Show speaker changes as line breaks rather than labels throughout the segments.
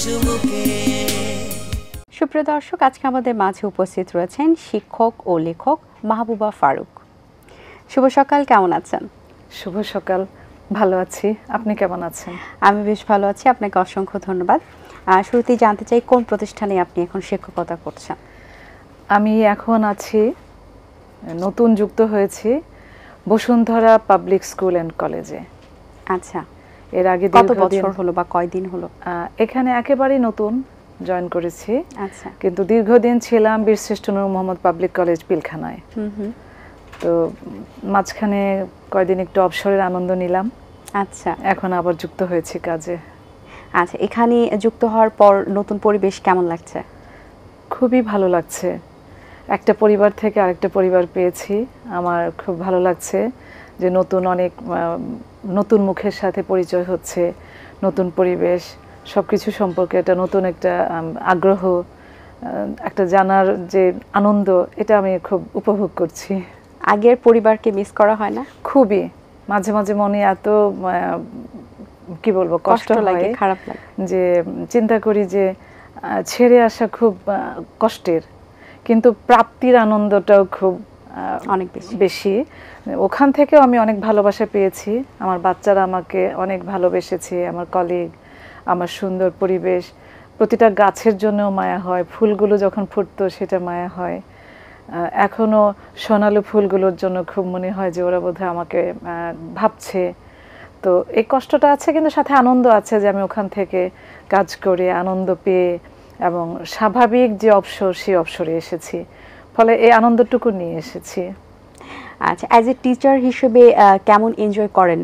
চুমুকে।
সুপ্রিয় দর্শক, আজকে আমাদের মাঝে উপস্থিত রয়েছেন শিক্ষক ও লেখক মাহবুবা ফারুক। শুভ সকাল, কেমন আছেন?
শুভ সকাল, ভালো আছি। আপনি কেমন আছেন?
আমি বেশ ভালো আছি, আপনাকে অসংখ্য ধন্যবাদ। শুরুতেই জানতে চাই, কোন প্রতিষ্ঠানে আপনি এখন শিক্ষকতা করছেন?
আমি এখন আছি, নতুন যুক্ত হয়েছি বসুন্ধরা পাবলিক স্কুল অ্যান্ড কলেজে।
আচ্ছা,
এর আগে
কত বছর হলো বা কয়দিন হলো?
এখানে একেবারেই নতুন জয়েন করেছি।
আচ্ছা,
কিন্তু দীর্ঘদিন ছিলাম বীরশ্রেষ্ঠ নূর মোহাম্মদ পাবলিক কলেজ পিলখানায়। তো মাঝখানে কয়দিন একটু অবসরের আনন্দ নিলাম।
আচ্ছা,
এখন আবার যুক্ত হয়েছি কাজে।
আচ্ছা, এখানে যুক্ত হওয়ার পর নতুন পরিবেশ কেমন লাগছে?
খুবই ভালো লাগছে। একটা পরিবার থেকে আরেকটা পরিবার পেয়েছি, আমার খুব ভালো লাগছে যে নতুন অনেক নতুন মুখের সাথে পরিচয় হচ্ছে, নতুন পরিবেশ, সব কিছু সম্পর্কে একটা নতুন একটা আগ্রহ, একটা জানার যে আনন্দ, এটা আমি খুব উপভোগ করছি।
আগের পরিবারকে মিস করা হয় না?
খুবই, মাঝে মাঝে মনে এত কি বলবো কষ্ট লাগে,
খারাপ লাগে,
যে চিন্তা করি যে ছেড়ে আসা খুব কষ্টের, কিন্তু প্রাপ্তির আনন্দটাও খুব
অনেক
বেশি। ওখান থেকেও আমি অনেক ভালোবাসা পেয়েছি, আমার বাচ্চারা আমাকে অনেক ভালোবেসেছে, আমার কলিগ, আমার সুন্দর পরিবেশ, প্রতিটা গাছের জন্যও মায়া হয়, ফুলগুলো যখন ফুটতো সেটা মায়া হয়। এখনো সোনালু ফুলগুলোর জন্য খুব মনে হয় যে ওরা বোধহয় আমাকে ভাবছে। তো এই কষ্টটা আছে, কিন্তু সাথে আনন্দ আছে যে আমি ওখান থেকে কাজ করে আনন্দ পেয়ে এবং স্বাভাবিক যে অবসর, সেই অবসরে এসেছি, ফলে এই আনন্দটুকু নিয়ে এসেছি।
আচ্ছা, অ্যাজ এ টিচার হিসেবে কেমন এনজয় করেন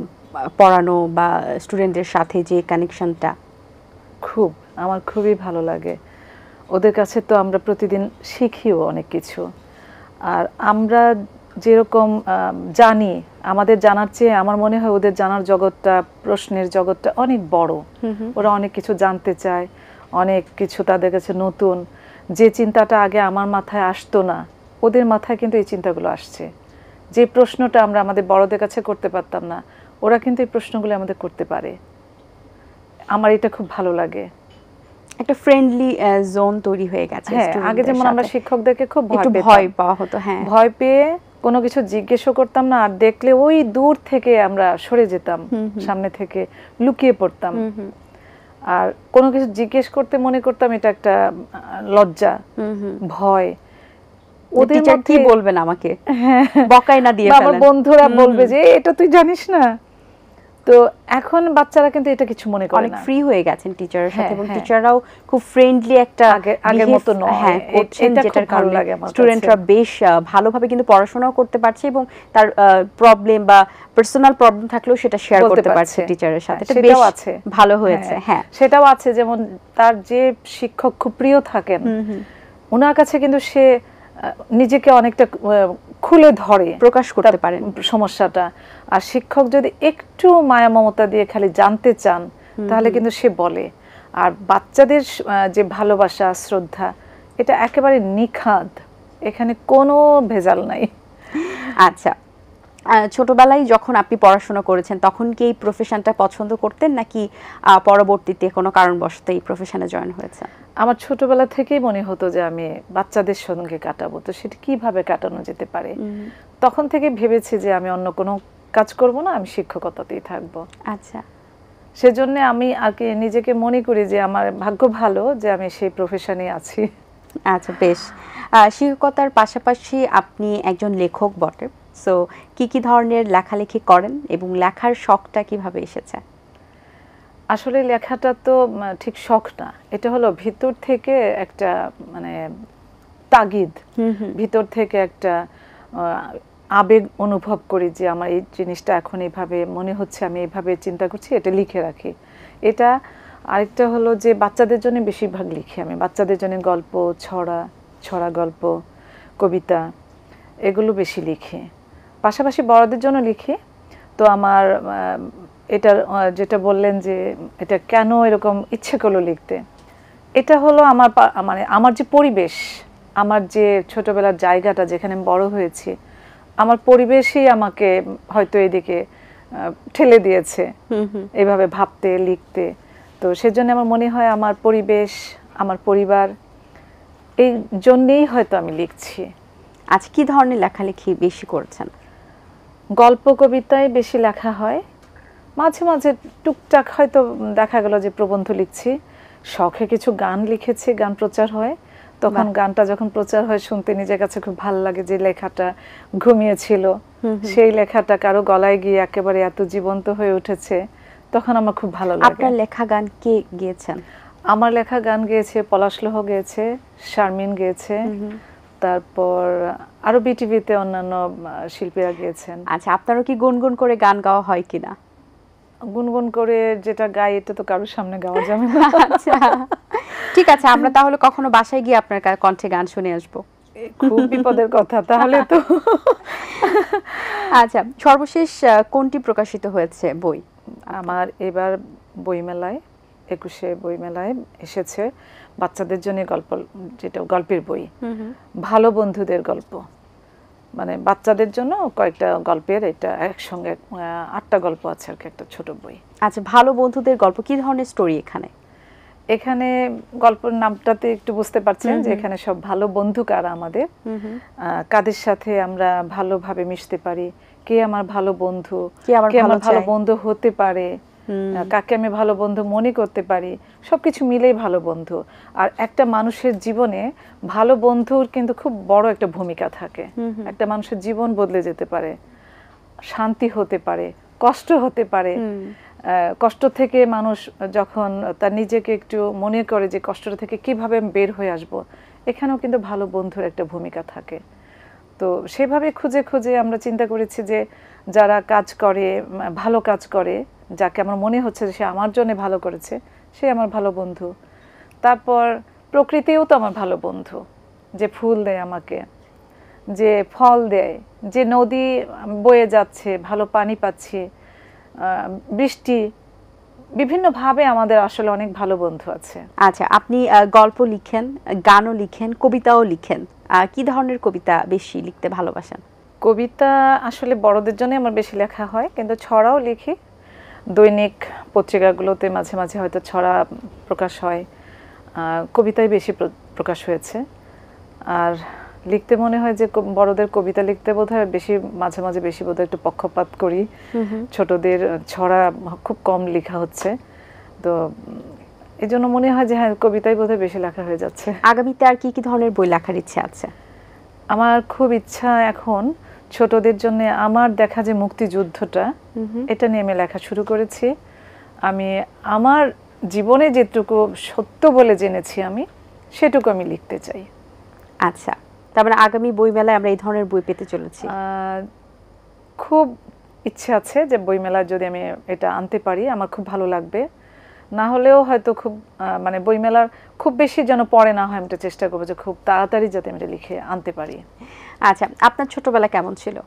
পড়ানো বা স্টুডেন্টদের সাথে যে কানেকশনটা?
খুব, আমার খুবই ভালো লাগে। ওদের কাছে তো আমরা প্রতিদিন শিখিও অনেক কিছু, আর আমরা যেরকম জানি, আমাদের জানার চেয়ে আমার মনে হয় ওদের জানার জগৎটা, প্রশ্নের জগৎটা অনেক বড়। ওরা অনেক কিছু জানতে চায়, অনেক কিছু তাদের কাছে নতুন। যে চিন্তাটা আগে আমার মাথায় আসতো না, ওদের মাথায় কিন্তু এই চিন্তাগুলো আসছে। যে প্রশ্নটা আমরা আমাদের বড়দের কাছে করতে পারতাম না, ওরা কিন্তু এই প্রশ্নগুলো আমাদের করতে পারে। আমার এটা খুব ভালো লাগে।
একটা ফ্রেন্ডলি জোন তৈরি হয়ে গেছে।
হ্যাঁ, আগে যেমন আমরা শিক্ষকদেরকে খুব
ভয় পাওয়া হতো, হ্যাঁ,
ভয় পেয়ে কোনো কিছু জিজ্ঞেসও করতাম না, আর দেখলে ওই দূর থেকে আমরা সরে যেতাম, সামনে থেকে লুকিয়ে পড়তাম। আর কোনো কিছু জিজ্ঞেস করতে মনে করতাম এটা একটা লজ্জা, ভয়।
ওদের কি বলবেন আমাকে, বকাই না দিয়ে ফেলেন,
আমার বন্ধুরা বলবে যে এটা তুই জানিস না। তো এখন বাচ্চারা কিন্তু এটা কিছু মনে করে না,
অনেক ফ্রি হয়ে গেছেন টিচারের সাথে, এবং টিচাররাও খুব ফ্রেন্ডলি একটা
আগের মতো নয়,
হ্যাঁ, এটা যেটার কারণে স্টুডেন্টরা বেশ ভালোভাবে কিন্তু পড়াশোনাও করতে পারছে, এবং তার প্রবলেম বা পার্সোনাল প্রবলেম থাকলেও সেটা শেয়ার করতে পারছে টিচারের সাথে। এটা বেশ ভালো হয়েছে। হ্যাঁ,
সেটাও আছে। যেমন তার যে শিক্ষক খুব প্রিয় থাকেন, ওনার কাছে কিন্তু সে নিজেকে অনেকটা খুলে ধরে,
প্রকাশ করতে পারেন
সমস্যাটা। আর শিক্ষক যদি একটু মায়া মমতা দিয়ে খালি জানতে চান, তাহলে কিন্তু সে বলে। আর বাচ্চাদের যে ভালোবাসা, শ্রদ্ধা, এটা একেবারে নিখাদ, এখানে কোনো ভেজাল নাই।
আচ্ছা, ছোটবেলায় যখন আপনি পড়াশোনা করেছেন, তখন কি এই প্রফেশনটা পছন্দ করতেন, নাকি পরবর্তীতে কোনো কারণবশত এই প্রফেশনে জয়েন হয়েছে?
আমার ছোটবেলা থেকেই মনে হতো যে আমি বাচ্চাদের সঙ্গে কাটাবো, তো সেটা কিভাবে কাটানো যেতে পারে। তখন থেকে ভেবেছি যে আমি অন্য কোনো কাজ করব না, আমি শিক্ষকতাতেই থাকবো।
আচ্ছা,
সেজন্য আমি আর কি নিজেকে মনে করি যে আমার ভাগ্য ভালো যে আমি সেই প্রফেশনে আছি।
আচ্ছা, বেশ। শিক্ষকতার পাশাপাশি আপনি একজন লেখক বটে, সো কি ধরনের লেখালেখি করেন এবং লেখার শখটা কিভাবে এসেছে?
আসলে লেখাটা তো ঠিক শখ না, এটা হলো ভিতর থেকে একটা মানে তাগিদ, ভিতর থেকে একটা আবেগ অনুভব করি যে আমার এই জিনিসটা এখন এইভাবে মনে হচ্ছে, আমি এইভাবে চিন্তা করছি, এটা লিখে রাখি। এটা আরেকটা হলো যে বাচ্চাদের জন্য বেশিরভাগ লিখি আমি, বাচ্চাদের জন্য গল্প, ছড়া গল্প, কবিতা, এগুলো বেশি লিখি। পাশাপাশি বড়দের জন্য লিখি। তো আমার এটা যেটা বললেন যে এটা কেন এরকম ইচ্ছে করলো লিখতে, এটা হলো আমার মানে আমার যে পরিবেশ, আমার যে ছোটবেলার জায়গাটা যেখানে বড় হয়েছি, আমার পরিবেশই আমাকে হয়তো এদিকে ঠেলে দিয়েছে এইভাবে ভাবতে, লিখতে। তো সেজন্য আমার মনে হয় আমার পরিবেশ, আমার পরিবার, এই জন্যেই হয়তো আমি লিখছি।
আচ্ছা, কি ধরনের লেখালেখি বেশি করছেন?
গল্প কবিতায় বেশি লেখা হয়, মাঝে মাঝে টুকটাক হয়তো দেখা গেল যে প্রবন্ধ লিখছি। শখে কিছু গান লিখেছি, গান প্রচার হয়, তখন গানটা যখন প্রচার হয় শুনতে নিজের কাছে খুব ভালো লাগে যে লেখাটা ঘুমিয়েছিল সেই লেখাটা কারো গলায় গিয়ে একেবারে এত জীবন্ত হয়ে উঠেছে, তখন আমার খুব ভালো লাগে।
আপনার লেখা গান কে গেয়েছেন?
আমার লেখা গান গেয়েছে পলাশ লোহ গেয়েছে, শারমিন গেয়েছে, তারপর আরো বিটিভিতে অন্যান্য শিল্পীরা গেয়েছেন।
আচ্ছা, আপনারও কি গুনগুন করে গান গাওয়া হয় কিনা?
গুনগুন করে যেটা গাই এটা তো কারোর সামনে গাওয়া যাবে না।
আচ্ছা, ঠিক আছে, আমরা তাহলে কখনো বাসায় গিয়ে আপনার কণ্ঠে গান শুনে আসবো।
খুব বিপদের কথা তাহলে তো।
আচ্ছা, সর্বশেষ কোনটি প্রকাশিত হয়েছে বই?
আমার এবার বইমেলায় 21শে বইমেলায় এসেছে বাচ্চাদের জন্য গল্প, যেটা গল্পের বই, ভালো বন্ধুদের গল্প, মানে বাচ্চাদের জন্য কয়েকটা গল্পের, এটা একসঙ্গে 8টা গল্প আছে আর কি, একটা ছোট বই।
আচ্ছা, ভালো বন্ধুদের গল্প, কি ধরনের স্টোরি এখানে?
এখানে গল্পের নামটাতে একটু বুঝতে পারছেন যে এখানে সব ভালো বন্ধু কারা আমাদের, কাদের সাথে আমরা ভালোভাবে মিশতে পারি, কে আমার ভালো বন্ধু, কে আমার ভালো বন্ধু হতে পারে, কাকে আমি ভালো বন্ধু মনে করতে পারি, সবকিছু মিলেই ভালো বন্ধু। আর একটা মানুষের জীবনে ভালো বন্ধুর কিন্তু খুব বড় একটা ভূমিকা থাকে। একটা মানুষের জীবন বদলে যেতে পারে, শান্তি হতে পারে, কষ্ট হতে পারে। কষ্ট থেকে মানুষ যখন তার নিজেকে একটু মনে করে যে কষ্ট থেকে কিভাবে বের হয়ে আসব, এখানেও কিন্তু ভালো বন্ধুর একটা ভূমিকা থাকে। তো সেভাবে খুঁজে খুঁজে আমরা চিন্তা করেছি যে যারা কাজ করে, ভালো কাজ করে, যাকে আমার মনে হচ্ছে যে সে আমার জন্য ভালো করেছে, সে আমার ভালো বন্ধু। তারপর প্রকৃতিও তো আমার ভালো বন্ধু, যে ফুল দেয় আমাকে, যে ফল দেয়, যে নদী বয়ে যাচ্ছে, ভালো পানি পাচ্ছি, বৃষ্টি, বিভিন্নভাবে আমাদের আসলে অনেক ভালো বন্ধু আছে।
আচ্ছা, আপনি গল্প লিখেন, গানও লিখেন, কবিতাও লিখেন, কি ধরনের কবিতা বেশি লিখতে ভালোবাসেন?
কবিতা আসলে বড়দের জন্য আমার বেশি লেখা হয়, কিন্তু ছড়াও লিখি। দৈনিক পত্রিকাগুলোতে মাঝে মাঝে হয়তো ছড়া প্রকাশ হয়, কবিতাই বেশি প্রকাশ হয়েছে। আর লিখতে মনে হয় যে বড়দের কবিতা লিখতে বোধহয় বেশি, মাঝে মাঝে বেশি বোধহয় একটু পক্ষপাত করি, ছোটদের ছড়া খুব কম লেখা হচ্ছে। তো এই জন্য মনে হয় যে হ্যাঁ, কবিতাই বোধহয় বেশি লেখা হয়ে যাচ্ছে।
আগামীতে আর কি কি ধরনের বই লেখার ইচ্ছা আছে?
আমার খুব ইচ্ছা এখন ছোটদের জন্য আমার দেখা যে মুক্তিযুদ্ধটা, এটা নিয়ে আমি লেখা শুরু করেছি। আমি আমার জীবনে যেটুকু সত্য বলে জেনেছি আমি, সেটুকু আমি লিখতে চাই।
আচ্ছা, তার মানে আগামী বইমেলায় আমরা এই ধরনের বই পেতে চলেছি।
খুব ইচ্ছে আছে যে বইমেলায় যদি আমি এটা আনতে পারি আমার খুব ভালো লাগবে। না হলেও হয়তো খুব মানে বইমেলার খুব বেশি যেন পড়ে না হয়, আমি চেষ্টা করবো যে খুব তাড়াতাড়ি যাতে আমি এটা লিখে আনতে পারি।
আচ্ছা, আপনার ছোটবেলা কেমন ছিল?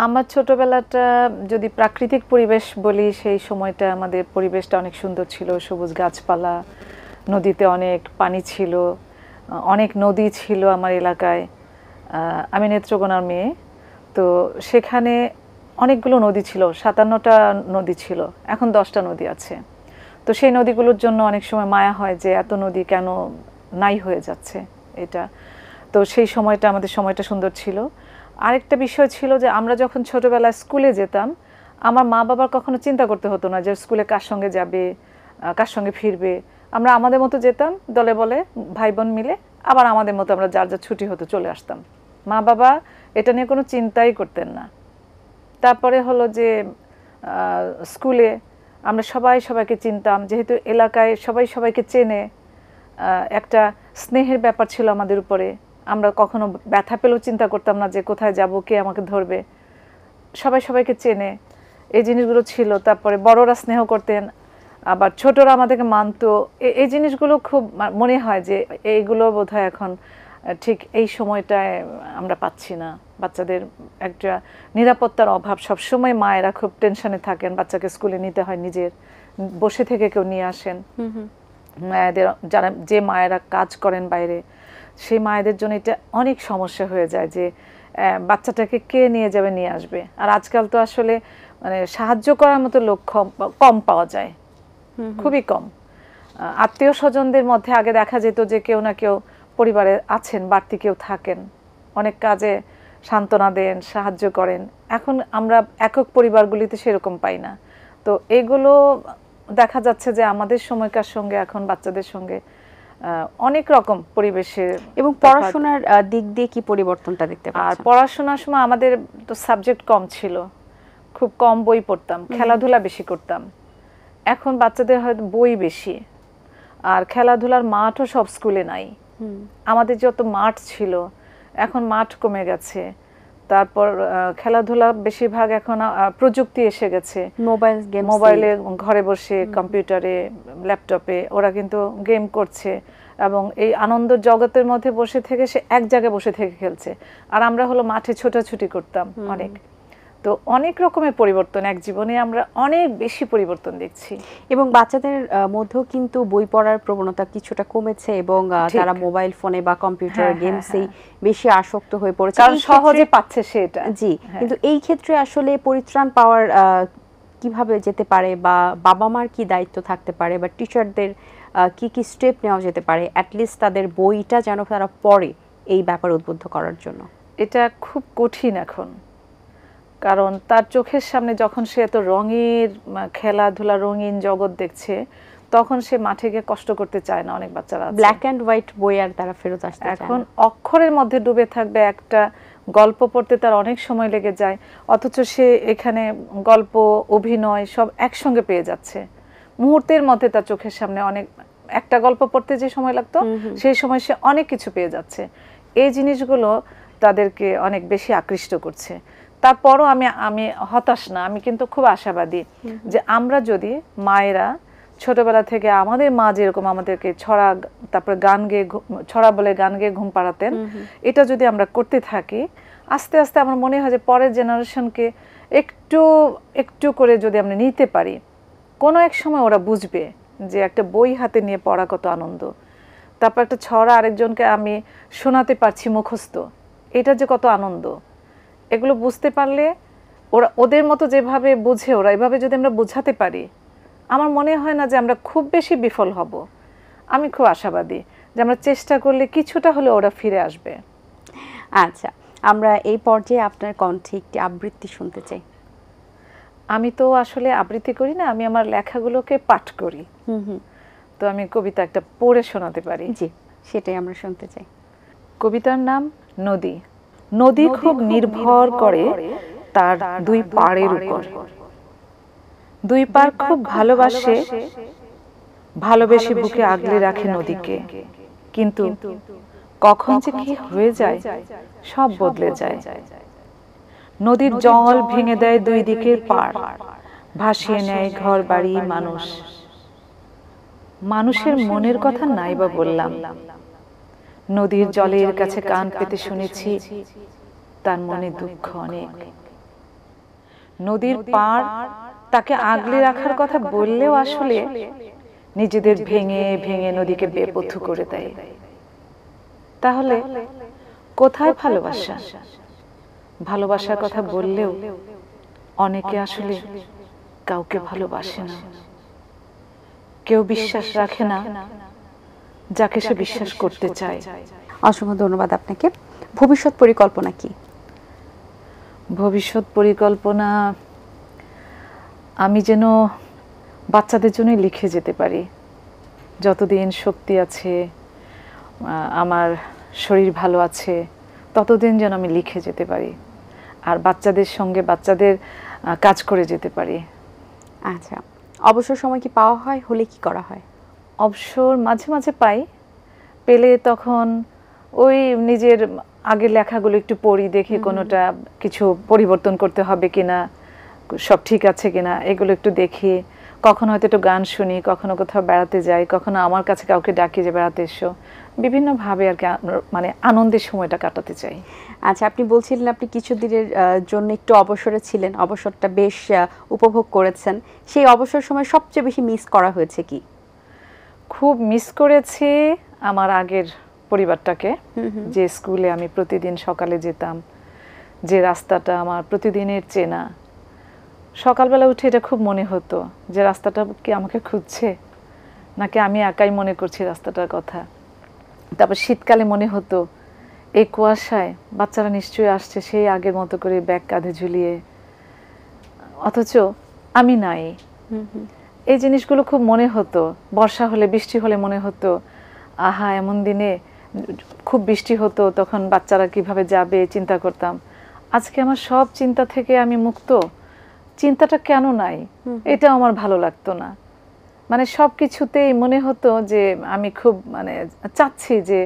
আমার ছোটবেলাটা যদি প্রাকৃতিক পরিবেশ বলি, সেই সময়টা আমাদের পরিবেশটা অনেক সুন্দর ছিল, সবুজ গাছপালা, নদীতে অনেক পানি ছিল, অনেক নদী ছিল আমার এলাকায়। আমি নেত্রকোনার মেয়ে, তো সেখানে অনেকগুলো নদী ছিল, 57টা নদী ছিল, এখন 10টা নদী আছে। তো সেই নদীগুলোর জন্য অনেক সময় মায়া হয় যে এত নদী কেন নাই হয়ে যাচ্ছে এটা। তো সেই সময়টা আমাদের সময়টা সুন্দর ছিল। আরেকটা বিষয় ছিল যে আমরা যখন ছোটবেলায় স্কুলে যেতাম, আমার মা বাবার কখনো চিন্তা করতে হতো না যে স্কুলে কার সঙ্গে যাবে, কার সঙ্গে ফিরবে। আমরা আমাদের মতো যেতাম, দলে বলে ভাই বোন মিলে, আবার আমাদের মতো আমরা যার যার ছুটি হতো চলে আসতাম। মা বাবা এটা নিয়ে কোনো চিন্তাই করতেন না। তারপরে হলো যে স্কুলে আমরা সবাই সবাইকে চিনতাম, যেহেতু এলাকায় সবাই সবাইকে চেনে, একটা স্নেহের ব্যাপার ছিল আমাদের উপরে। আমরা কখনো ব্যথা পেলেও চিন্তা করতাম না যে কোথায় যাব, কে আমাকে ধরবে, সবাই সবাইকে চেনে, এই জিনিসগুলো ছিল। তারপরে বড়রা স্নেহ করতেন, আবার ছোটরা আমাদেরকে মানতো। এই জিনিসগুলো খুব মনে হয় যে এইগুলো বোধহয় এখন ঠিক এই সময়টায় আমরা পাচ্ছি না। বাচ্চাদের একটা নিরাপত্তার অভাব, সবসময় মায়েরা খুব টেনশনে থাকেন, বাচ্চাকে স্কুলে নিতে হয়, নিজের বসে থেকে কেউ নিয়ে আসেন। মায়েদের যারা, যে মায়েরা কাজ করেন বাইরে, সেই মায়েদের জন্য এটা অনেক সমস্যা হয়ে যায় যে বাচ্চাটাকে কে নিয়ে যাবে, নিয়ে আসবে। আর আজকাল তো আসলে মানে সাহায্য করার মতো লোক কম পাওয়া যায়। খুবই কম। আত্মীয় স্বজনদের মধ্যে আগে দেখা যেত যে কেউ না কেউ পরিবারে আছেন, বাড়তি কেউ থাকেন, অনেক কাজে সান্ত্বনা দেন, সাহায্য করেন। এখন আমরা একক পরিবারগুলিতে সেরকম পাই না। তো এগুলো দেখা যাচ্ছে যে আমাদের সময়কার সঙ্গে এখন বাচ্চাদের সঙ্গে অনেক রকম পরিবেশে
এবং পড়াশোনার দিক দিয়ে কি পরিবর্তনটা দেখতে পাচ্ছেন?
আর পড়াশোনার সময় আমাদের তো সাবজেক্ট কম ছিল, খুব কম বই পড়তাম, খেলাধুলা বেশি করতাম। এখন বাচ্চাদের হয়তো বই বেশি, আর খেলাধুলার মাঠও সব স্কুলে নাই। আমাদের যত মাঠ ছিল এখন মাঠ কমে গেছে। তারপর খেলাধুলা বেশিরভাগ এখন প্রযুক্তি এসে গেছে, মোবাইলে ঘরে বসে, কম্পিউটারে, ল্যাপটপে ওরা কিন্তু গেম করছে এবং এই আনন্দ জগতের মধ্যে বসে থেকে সে এক জায়গায় বসে থেকে খেলছে। আর আমরা হলো মাঠে ছোটাছুটি করতাম অনেক। তো অনেক রকমের পরিবর্তন এক জীবনে আমরা অনেক বেশি পরিবর্তন দেখছি।
এবং বাচ্চাদের মধ্যেও কিন্তু বই পড়ার প্রবণতা কিছুটা কমেছে এবং তারা মোবাইল ফোনে বা কম্পিউটার গেমসেই বেশি আসক্ত হয়ে পড়েছে,
কারণ সহজে পাচ্ছে সেটা।
জি, কিন্তু এই ক্ষেত্রে আসলে পরিত্রাণ পাওয়ার কিভাবে যেতে পারে, বা বাবা মার কি দায়িত্ব থাকতে পারে, বা টিচারদের কি কি স্টেপ নেওয়া যেতে পারে অ্যাটলিস্ট তাদের বইটা যেন তারা পড়ে এই ব্যাপার উদ্বুদ্ধ করার জন্য?
এটা খুব কঠিন এখন, কারণ তার চোখের সামনে যখন সে এত রঙের খেলাধুলা, রঙিন জগৎ দেখছে, তখন সে মাঠে গিয়ে কষ্ট করতে চায় না। অনেক বাচ্চারা
ব্ল্যাক অ্যান্ড হোয়াইট বই আর তারা ফেরত আসতে চায় না।
এখন অক্ষরের মধ্যে ডুবে থাকবে, একটা গল্প পড়তে তার অনেক সময় লেগে যায়, অথচ সে এখানে গল্প, অভিনয় সব একসঙ্গে পেয়ে যাচ্ছে মুহূর্তের মধ্যে। তার চোখের সামনে অনেক, একটা গল্প পড়তে যে সময় লাগতো সেই সময় সে অনেক কিছু পেয়ে যাচ্ছে। এই জিনিসগুলো তাদেরকে অনেক বেশি আকৃষ্ট করছে। তারপরও আমি হতাশ না, আমি কিন্তু খুব আশাবাদী যে আমরা যদি মায়েরা ছোটবেলা থেকে, আমাদের মা যেরকম আমাদেরকে ছড়া, তারপরে গান গেয়ে, ছড়া বলে গান গেয়ে ঘুম পাড়াতেন, এটা যদি আমরা করতে থাকি, আস্তে আস্তে আমার মনে হয় যে পরের জেনারেশনকে একটু একটু করে যদি আমরা নিতে পারি, কোনো এক সময় ওরা বুঝবে যে একটা বই হাতে নিয়ে পড়া কত আনন্দ। তারপর একটা ছড়া আরেকজনকে আমি শোনাতে পারছি মুখস্থ, এটা যে কত আনন্দ। এগুলো বুঝতে পারলে ওরা ওদের মতো যেভাবে বুঝে, ওরা এভাবে যদি আমরা বোঝাতে পারি, আমার মনে হয় না যে আমরা খুব বেশি বিফল হব। আমি খুব আশাবাদী যে আমরা চেষ্টা করলে কিছুটা হলে ওরা ফিরে আসবে।
আচ্ছা, আমরা এই পর্যায়ে আপনার কণ্ঠে একটি আবৃত্তি শুনতে চাই।
আমি তো আসলে আবৃত্তি করি না, আমি আমার লেখাগুলোকে পাঠ করি। তো আমি কবিতা একটা পড়ে শোনাতে পারি।
জি, সেটাই আমরা শুনতে চাই।
কবিতার নাম নদী। নদী খুব নির্ভর করে তার দুই পাড়ের উপর। দুই পাড় খুব ভালোবাসে, ভালোবেসে বুকে আগলে রাখে নদীকে। কিন্তু কখন যে কি হয়ে যায়, সব বদলে যায়। নদীর জল ভেঙে দেয় দুই দিকের পাড়, ভাসিয়ে নেয় ঘর বাড়ি, মানুষ। মানুষের মনের কথা নাই বা বললাম, নদীর জলের কাছে কান পেতে শুনেছি তার মনে দুঃখ অনেক। নদীর পাড় তাকে আগলে রাখার কথা বললেও আসলে নিজেদের ভেঙে ভেঙে নদীকে বেপথু করে দেয়। তাহলে কোথায় ভালোবাসা? ভালোবাসার কথা বললেও অনেকে আসলে কাউকে ভালোবাসে না। কেউ বিশ্বাস রাখে না যাকে সে বিশ্বাস করতে চায়।
অসংখ্য ধন্যবাদ আপনাকে। ভবিষ্যৎ পরিকল্পনা কি?
ভবিষ্যৎ পরিকল্পনা, আমি যেন বাচ্চাদের জন্য লিখে যেতে পারি। যতদিন শক্তি আছে, আমার শরীর ভালো আছে, ততদিন যেন আমি লিখে যেতে পারি, আর বাচ্চাদের সঙ্গে বাচ্চাদের কাজ করে যেতে পারি।
আচ্ছা, অবসর সময় কি পাওয়া হয়? হলে কি করা হয়?
অবসর মাঝে মাঝে পাই, পেলে তখন ওই নিজের আগের লেখাগুলো একটু পড়ি, দেখি কোনোটা কিছু পরিবর্তন করতে হবে কিনা, সব ঠিক আছে কিনা, এগুলো একটু দেখি। কখনো হয়তো একটু গান শুনি, কখনো কোথাও বেড়াতে যাই, কখনো আমার কাছে কাউকে ডাকি যে বেড়াতে এসো। বিভিন্নভাবে আর কি মানে আনন্দের সময়টা কাটাতে চাই।
আচ্ছা, আপনি বলছিলেন আপনি কিছুদিনের জন্য একটু অবসরে ছিলেন, অবসরটা বেশ উপভোগ করেছেন। সেই অবসর সময় সবচেয়ে বেশি মিস করা হয়েছে কি?
খুব মিস করেছি আমার আগের পরিবারটাকে, যে স্কুলে আমি প্রতিদিন সকালে যেতাম, যে রাস্তাটা আমার প্রতিদিনের চেনা, সকালবেলা উঠে এটা খুব মনে হতো যে রাস্তাটা কি আমাকে খুঁজছে, নাকি আমি একাই মনে করছি রাস্তাটার কথা। তারপর শীতকালে মনে হতো এই কুয়াশায় বাচ্চারা নিশ্চয়ই আসছে সেই আগের মতো করে ব্যাগ কাঁধে ঝুলিয়ে, অথচ আমি নাই। এই জিনিসগুলো খুব মনে হতো। বর্ষা হলে, বৃষ্টি হলে মনে হতো আহা এমন দিনে খুব বৃষ্টি হতো, তখন বাচ্চারা কিভাবে যাবে চিন্তা করতাম। আজকে আমার সব চিন্তা থেকে আমি মুক্ত, চিন্তাটা কেন নাই এটা আমার ভালো লাগতো না। মানে সব কিছুতেই মনে হতো যে আমি খুব মানে চাচ্ছি যে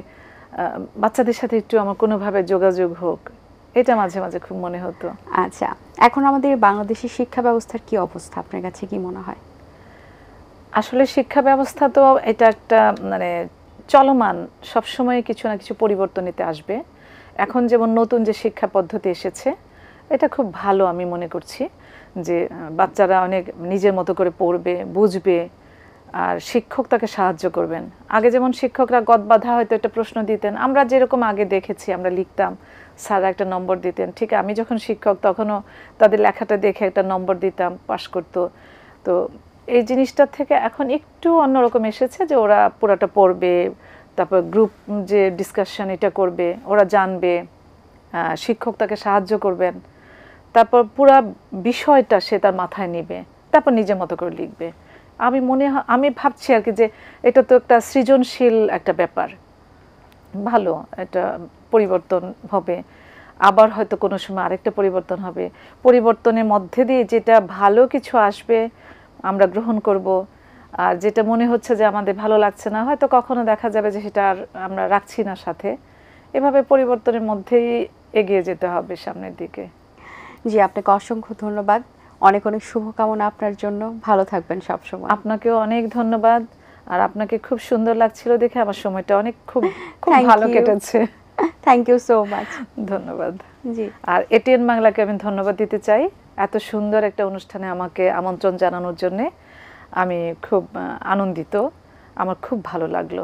বাচ্চাদের সাথে একটু আমার কোনোভাবে যোগাযোগ হোক, এটা মাঝে মাঝে খুব মনে হতো।
আচ্ছা, এখন আমাদের বাংলাদেশের শিক্ষা ব্যবস্থার কি অবস্থা আপনার কাছে কি মনে হয়?
আসলে শিক্ষা ব্যবস্থা তো এটা একটা মানে চলমান, সবসময় কিছু না কিছু পরিবর্তনীতে আসবে। এখন যেমন নতুন যে শিক্ষা পদ্ধতি এসেছে এটা খুব ভালো আমি মনে করছি, যে বাচ্চারা অনেক নিজের মতো করে পড়বে, বুঝবে, আর শিক্ষক তাকে সাহায্য করবেন। আগে যেমন শিক্ষকরা গদবাঁধা হয়তো একটা প্রশ্ন দিতেন, আমরা যেরকম আগে দেখেছি আমরা লিখতাম, স্যাররা একটা নম্বর দিতেন। ঠিক আমি যখন শিক্ষক তখনও তাদের লেখাটা দেখে একটা নম্বর দিতাম, পাশ করতো। তো এই জিনিসটার থেকে এখন একটু অন্যরকম এসেছে যে ওরা পুরাটা পড়বে, তারপর গ্রুপ যে ডিসকাশন এটা করবে, ওরা জানবে, শিক্ষক তাকে সাহায্য করবেন, তারপর পুরা বিষয়টা সে তার মাথায় নেবে, তারপর নিজের মতো করে লিখবে। আমি ভাবছি আর কি যে এটা তো একটা সৃজনশীল একটা ব্যাপার, ভালো এটা পরিবর্তন হবে। আবার হয়তো কোনো সময় আরেকটা পরিবর্তন হবে, পরিবর্তনের মধ্যে দিয়ে যেটা ভালো কিছু আসবে আমরা গ্রহণ করব, আর যেটা মনে হচ্ছে যে আমাদের ভালো লাগছে না হয়তো কখনো দেখা যাবে যে সেটা আর আমরা রাখছি না সাথে। এভাবে পরিবর্তনের মধ্যেই এগিয়ে যেতে হবে সামনের দিকে।
জি, আপনাকে অসংখ্য ধন্যবাদ, অনেক অনেক শুভকামনা আপনার জন্য, ভালো থাকবেন সবসময়।
আপনাকেও অনেক ধন্যবাদ, আর আপনাকে খুব সুন্দর লাগছিল দেখে আমার সময়টা অনেক খুব ভালো কেটেছে।
Thank you so much.
ধন্যবাদ।
জি,
আর এটিএন বাংলাকে আমি ধন্যবাদ দিতে চাই এত সুন্দর একটা অনুষ্ঠানে আমাকে আমন্ত্রণ জানানোর জন্য। আমি খুব আনন্দিত, আমার খুব ভালো লাগলো।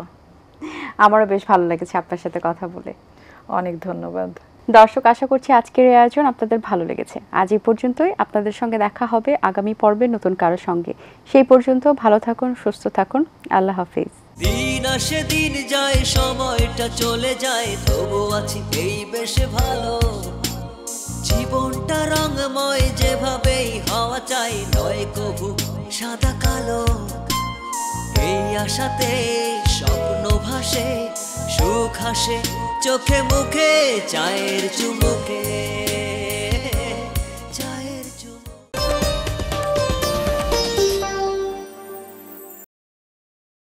আমারও বেশ ভালো লেগেছে আপনার সাথে কথা বলে।
অনেক ধন্যবাদ।
দর্শক, আশা করছি আজকের এই আয়োজন আপনাদের ভালো লেগেছে। আজ এই পর্যন্তই, আপনাদের সঙ্গে দেখা হবে আগামী পর্বে নতুন কারো সঙ্গে। সেই পর্যন্ত ভালো থাকুন, সুস্থ থাকুন, আল্লাহ হাফিজ।
দিন আসে দিন যায়, সময়টা চলে যায়, তবু আছি এই বেশ ভালো। জীবনটা রঙময়, যেভাবেই হওয়া চাই, নয় কবু সাদা কালো। এই আশাতে স্বপ্ন ভাসে, সুখ হাসে চোখে মুখে, চায়ের চুমুকে।